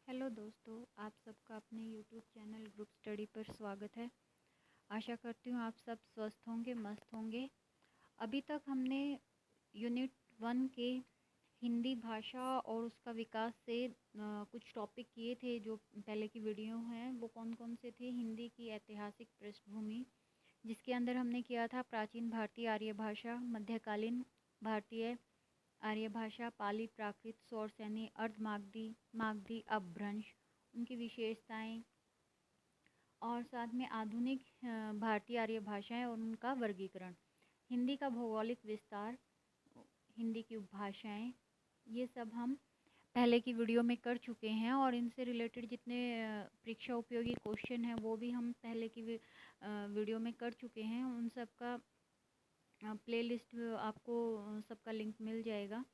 Hello दोस्तों, आप सबका अपने यूट्यूब चैनल ग्रुप स्टडी पर स्वागत है। आशा करती हूँ आप सब स्वस्थ होंगे, मस्त होंगे। अभी तक हमने यूनिट 1 के हिंदी भाषा और उसका विकास से कुछ टॉपिक किए थे। जो पहले की वीडियो हैं वो कौन कौन से थे। हिंदी की ऐतिहासिक पृष्ठभूमि, जिसके अंदर हमने किया था प्राचीन भारतीय आर्य भाषा, मध्यकालीन भारतीय आर्य भाषा, पाली, प्राकृत, सौरसैनी, अर्धमागधी, मागधी, अपभ्रंश, उनकी विशेषताएं, और साथ में आधुनिक भारतीय आर्य भाषाएं और उनका वर्गीकरण, हिंदी का भौगोलिक विस्तार, हिंदी की उपभाषाएं, ये सब हम पहले की वीडियो में कर चुके हैं। और इनसे रिलेटेड जितने परीक्षा उपयोगी क्वेश्चन हैं वो भी हम पहले की वीडियो में कर चुके हैं। उन सब का प्लेलिस्ट आपको सबका लिंक मिल जाएगा।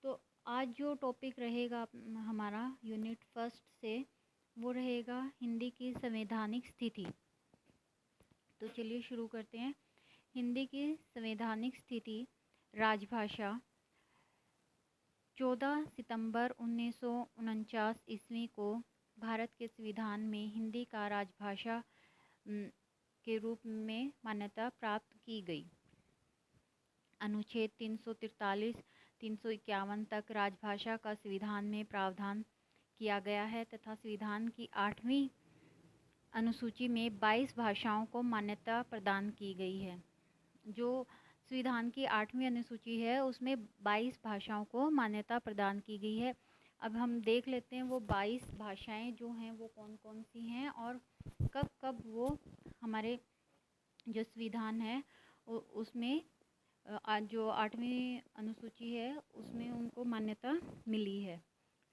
तो आज जो टॉपिक रहेगा हमारा यूनिट फर्स्ट से, वो रहेगा हिंदी की संवैधानिक स्थिति। तो चलिए शुरू करते हैं। हिंदी की संवैधानिक स्थिति। राजभाषा। 14 सितंबर 1949 ईस्वी को भारत के संविधान में हिंदी का राजभाषा के रूप में मान्यता प्राप्त की गई। अनुच्छेद 343 351 तक राजभाषा का संविधान में प्रावधान किया गया है तथा संविधान की 8वीं अनुसूची में 22 भाषाओं को मान्यता प्रदान की गई है। जो संविधान की 8वीं अनुसूची है उसमें 22 भाषाओं को मान्यता प्रदान की गई है। अब हम देख लेते हैं वो 22 भाषाएं जो हैं वो कौन कौन सी हैं और कब कब वो हमारे जो संविधान है उसमें जो 8वीं अनुसूची है उसमें उनको मान्यता मिली है।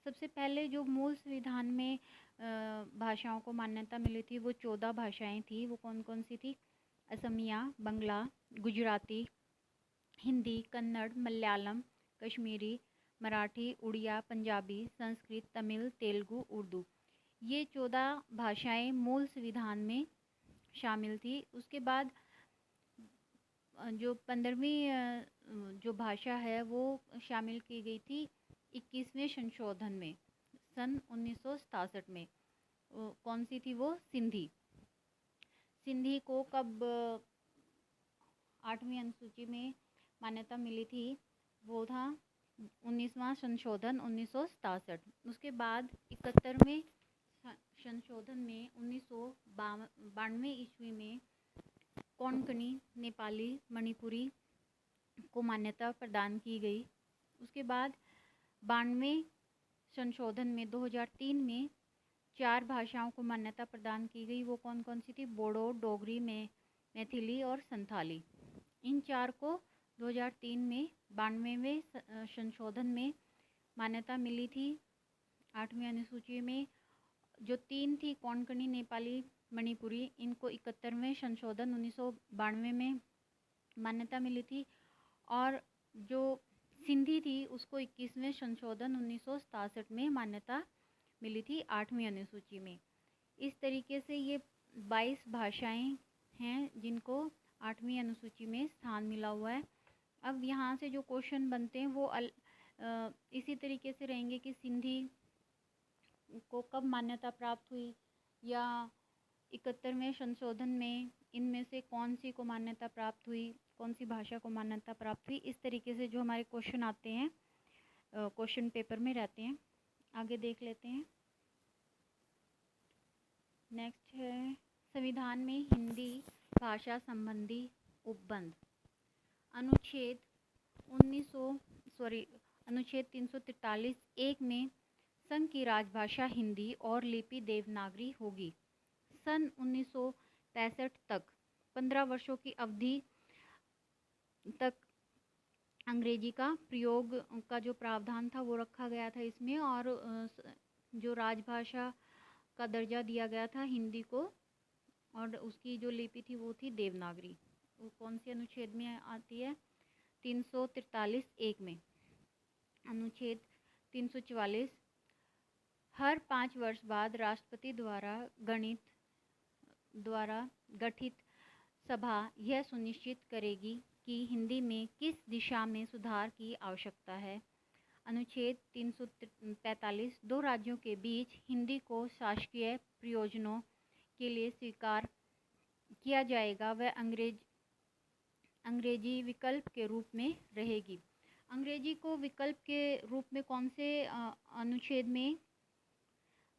सबसे पहले जो मूल संविधान में भाषाओं को मान्यता मिली थी वो 14 भाषाएं थी। वो कौन कौन सी थी? असमिया, बंगला, गुजराती, हिंदी, कन्नड़, मलयालम, कश्मीरी, मराठी, उड़िया, पंजाबी, संस्कृत, तमिल, तेलुगु, उर्दू। ये 14 भाषाएं मूल संविधान में शामिल थी। उसके बाद जो 15वीं जो भाषा है वो शामिल की गई थी 21वें संशोधन में, सन 1967 में। कौन सी थी वो? सिंधी। सिंधी को कब 8वीं अनुसूची में मान्यता मिली थी? वो था 19वां संशोधन 1967। उसके बाद 71वें संशोधन में 1992 ईस्वी में कोंकणी, नेपाली, मणिपुरी को मान्यता प्रदान की गई। उसके बाद 92वें संशोधन में 2003 में 4 भाषाओं को मान्यता प्रदान की गई। वो कौन कौन सी थी? बोडो, डोगरी, में मैथिली और संथाली। इन 4 को 2003 में 92वें संशोधन में मान्यता मिली थी 8वीं अनुसूची में। जो 3 थी कोंकणी, नेपाली, मणिपुरी, इनको 71वें संशोधन 1992 में मान्यता मिली थी। और जो सिंधी थी उसको 21वें संशोधन 1967 में मान्यता मिली थी 8वीं अनुसूची में। इस तरीके से ये 22 भाषाएं हैं जिनको 8वीं अनुसूची में स्थान मिला हुआ है। अब यहाँ से जो क्वेश्चन बनते हैं वो इसी तरीके से रहेंगे कि सिंधी को कब मान्यता प्राप्त हुई, या 71वें संशोधन में इनमें से कौन सी को मान्यता प्राप्त हुई, कौन सी भाषा को मान्यता प्राप्त हुई। इस तरीके से जो हमारे क्वेश्चन आते हैं क्वेश्चन पेपर में रहते हैं। आगे देख लेते हैं। नेक्स्ट है संविधान में हिंदी भाषा संबंधी उपबंध। अनुच्छेद 343 1 में संघ की राजभाषा हिंदी और लिपि देवनागरी होगी। सन 1965 तक 15 वर्षों की अवधि तक अंग्रेजी का प्रयोग का जो प्रावधान था वो रखा गया था इसमें, और जो राजभाषा का दर्जा दिया गया था हिंदी को, और उसकी जो लिपि थी वो थी देवनागरी। वो कौन से अनुच्छेद में आती है? 343 1 में। अनुच्छेद 344 हर 5 वर्ष बाद राष्ट्रपति द्वारा गठित सभा यह सुनिश्चित करेगी कि हिंदी में किस दिशा में सुधार की आवश्यकता है। अनुच्छेद 345 दो राज्यों के बीच हिंदी को शासकीय प्रयोजनों के लिए स्वीकार किया जाएगा वह अंग्रेजी विकल्प के रूप में रहेगी। अंग्रेजी को विकल्प के रूप में कौन से अनुच्छेद में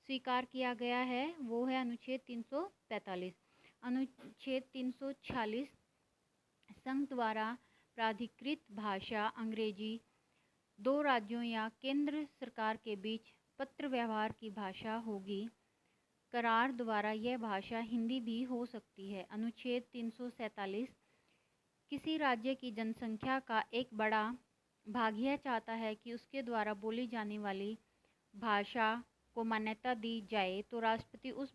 स्वीकार किया गया है? वो है अनुच्छेद 345। अनुच्छेद 346 संघ द्वारा प्राधिकृत भाषा अंग्रेजी दो राज्यों या केंद्र सरकार के बीच पत्र व्यवहार की भाषा होगी। करार द्वारा यह भाषा हिंदी भी हो सकती है। अनुच्छेद 347 किसी राज्य की जनसंख्या का एक बड़ा भाग यह चाहता है कि उसके द्वारा बोली जाने वाली भाषा को मान्यता दी जाए तो राष्ट्रपति उस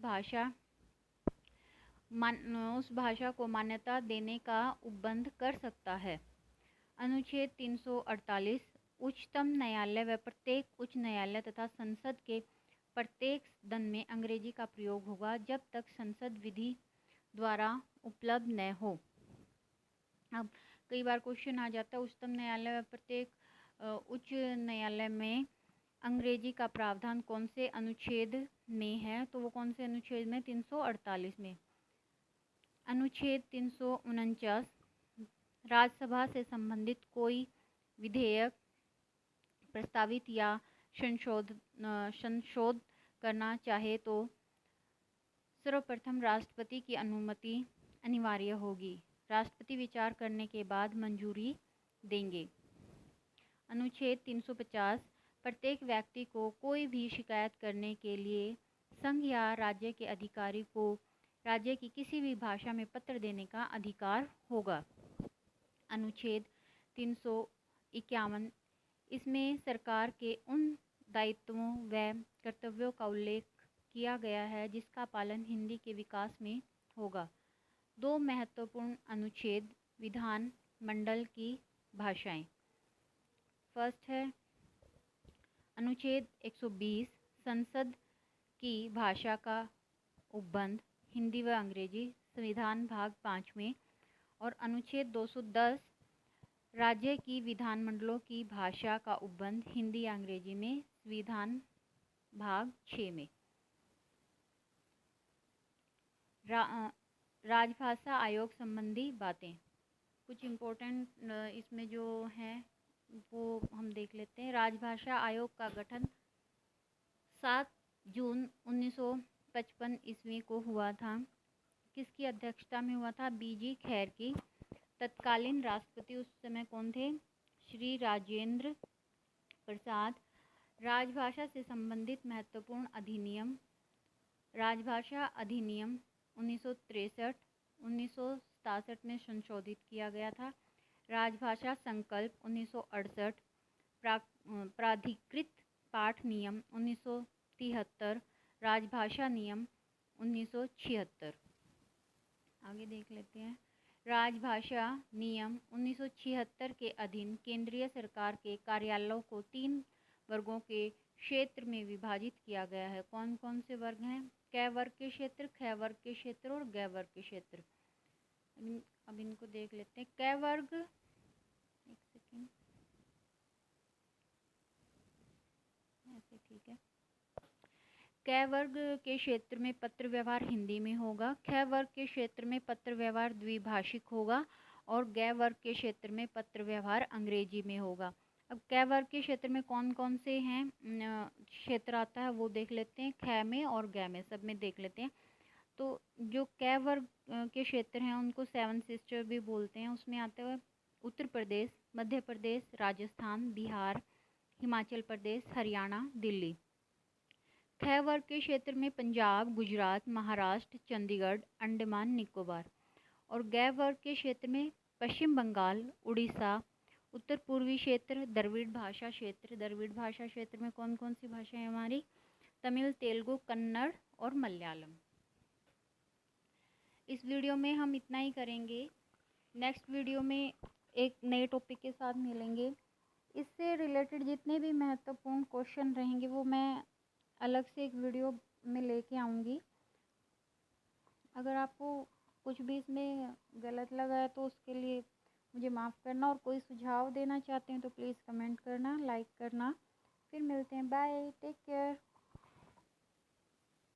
भाषा को मान्यता देने का उपबंध कर सकता है। अनुच्छेद 348 उच्चतम न्यायालय व प्रत्येक उच्च न्यायालय तथा संसद के प्रत्येक सदन में अंग्रेजी का प्रयोग होगा जब तक संसद विधि द्वारा उपलब्ध न हो। अब कई बार क्वेश्चन आ जाता है उच्चतम न्यायालय व प्रत्येक उच्च न्यायालय में अंग्रेजी का प्रावधान कौन से अनुच्छेद में है? तो वो कौन से अनुच्छेद में? 348 में। अनुच्छेद 349 राज्यसभा से संबंधित कोई विधेयक प्रस्तावित या संशोध करना चाहे तो सर्वप्रथम राष्ट्रपति की अनुमति अनिवार्य होगी। राष्ट्रपति विचार करने के बाद मंजूरी देंगे। अनुच्छेद 350 प्रत्येक व्यक्ति को कोई भी शिकायत करने के लिए संघ या राज्य के अधिकारी को राज्य की किसी भी भाषा में पत्र देने का अधिकार होगा। अनुच्छेद 351 इसमें सरकार के उन दायित्वों व कर्तव्यों का उल्लेख किया गया है जिसका पालन हिंदी के विकास में होगा। दो महत्वपूर्ण अनुच्छेद विधान मंडल की भाषाएं। फर्स्ट है अनुच्छेद 120 संसद की भाषा का उपबंध हिंदी व अंग्रेजी संविधान भाग 5 में, और अनुच्छेद 210 राज्य की विधानमंडलों की भाषा का उपबंध हिंदी या अंग्रेजी में संविधान भाग 6 में। राजभाषा आयोग संबंधी बातें, कुछ इम्पोर्टेंट इसमें जो हैं वो हम देख लेते हैं। राजभाषा आयोग का गठन 7 जून 1955 ईस्वी को हुआ था। किसकी अध्यक्षता में हुआ था? बीजी खैर की। तत्कालीन राष्ट्रपति उस समय कौन थे? श्री राजेंद्र प्रसाद। राजभाषा से संबंधित महत्वपूर्ण अधिनियम। राजभाषा अधिनियम 1963 1967 में संशोधित किया गया था। राजभाषा संकल्प 1968, प्राधिकृत पाठ नियम 1973, राजभाषा नियम 1976। आगे देख लेते हैं। राजभाषा नियम 1976 के अधीन केंद्रीय सरकार के कार्यालयों को 3 वर्गों के क्षेत्र में विभाजित किया गया है। कौन कौन से वर्ग हैं? क वर्ग के क्षेत्र, ख वर्ग के क्षेत्र और ग वर्ग के क्षेत्र। अब इनको देख लेते हैं। क वर्ग, एक सेकेंड, ऐसे ठीक है। क वर्ग के क्षेत्र में पत्र व्यवहार हिंदी में होगा। ख वर्ग के क्षेत्र में पत्र व्यवहार द्विभाषिक होगा और ग वर्ग के क्षेत्र में पत्र व्यवहार अंग्रेजी में होगा। अब क वर्ग के क्षेत्र में कौन कौन से हैं क्षेत्र आता है वो देख लेते हैं। ख में और ग में, सब में देख लेते हैं। तो जो क वर्ग के क्षेत्र हैं उनको 7 सिस्टर भी बोलते हैं। उसमें आते हुए उत्तर प्रदेश, मध्य प्रदेश, राजस्थान, बिहार, हिमाचल प्रदेश, हरियाणा, दिल्ली। ख वर्ग के क्षेत्र में पंजाब, गुजरात, महाराष्ट्र, चंडीगढ़, अंडमान निकोबार। और ग वर्ग के क्षेत्र में पश्चिम बंगाल, उड़ीसा, उत्तर पूर्वी क्षेत्र, द्रविड़ भाषा क्षेत्र। द्रविड़ भाषा क्षेत्र में कौन कौन सी भाषाएं हमारी? तमिल, तेलुगु, कन्नड़ और मलयालम। इस वीडियो में हम इतना ही करेंगे। नेक्स्ट वीडियो में एक नए टॉपिक के साथ मिलेंगे। इससे रिलेटेड जितने भी महत्वपूर्ण क्वेश्चन रहेंगे वो मैं अलग से एक वीडियो में लेके आऊँगी। अगर आपको कुछ भी इसमें गलत लगा है तो उसके लिए मुझे माफ़ करना, और कोई सुझाव देना चाहते हैं तो प्लीज़ कमेंट करना, लाइक करना। फिर मिलते हैं, बाय, टेक केयर।